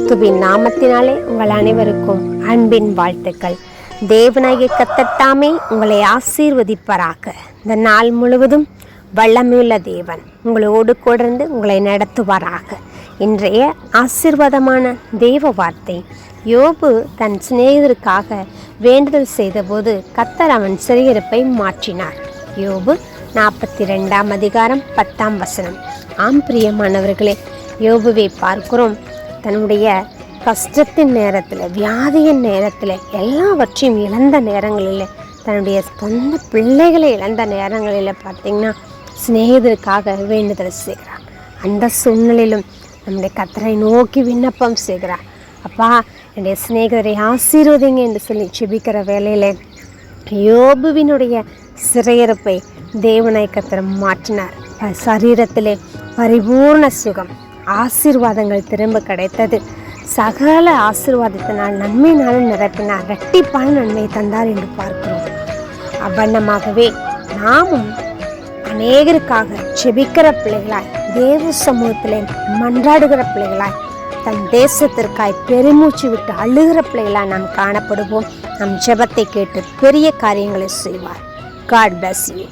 கிறிஸ்துவின் நாமத்தினாலே உங்கள் அனைவருக்கும் அன்பின் வாழ்த்துக்கள். தேவனாகிய கர்த்தர் தாமே உங்களை ஆசீர்வதிப்பாராக. இந்த நாள் முழுவதும் வல்லமையுள்ள தேவன் உங்களோடு கொண்டு உங்களை நடத்துவாராக. இன்றைய ஆசீர்வாதமான தேவ வார்த்தை, யோபு தன் சிநேகிதருக்காக வேண்டுதல் செய்தபோது கர்த்தர் அவன் சிறையிருப்பை மாற்றினார். யோபு 42 அதிகாரம் 10 ஆம் பிரியமானவர்களே, யோபுவை பார்க்கிறோம். தன்னுடைய கஷ்டத்தின் நேரத்தில், வியாதியின் நேரத்தில், எல்லாவற்றையும் இழந்த நேரங்களில், தன்னுடைய சொந்த பிள்ளைகளை இழந்த நேரங்களில் பார்த்திங்கன்னா சிநேகிதருக்காக வேண்டுதல் செய்கிறார். அந்த சூழ்நிலையிலும் நம்முடைய கர்த்தரை நோக்கி விண்ணப்பம் செய்கிறார். அப்பா, என்னுடைய சிநேகிதரை ஆசீர்வதிங்க என்று சொல்லி செபிக்கிற வேளையில் யோபுவினுடைய சிறையிருப்பை தேவனாய் கர்த்தர் மாற்றினார். சரீரத்திலே பரிபூர்ண சுகம், ஆசீர்வாதங்கள் திரும்ப கிடைத்தது. சகல ஆசீர்வாதத்தினால் நன்மையினாலும் நிரப்பினார், இரட்டிப்பான நன்மை தந்தார் என்று பார்க்கிறோம். அவ்வண்ணமாகவே நாமும் அநேகருக்காக செபிக்கிற பிள்ளைகளாய், தேவ சமூகத்திலே மன்றாடுகிற பிள்ளைகளாய், தன் தேசத்திற்காய் பெருமூச்சு விட்டு அழுகிற பிள்ளைகளாய் நாம் காணப்படுவோம். நம் ஜெபத்தை கேட்டு பெரிய காரியங்களை செய்வார். God bless you.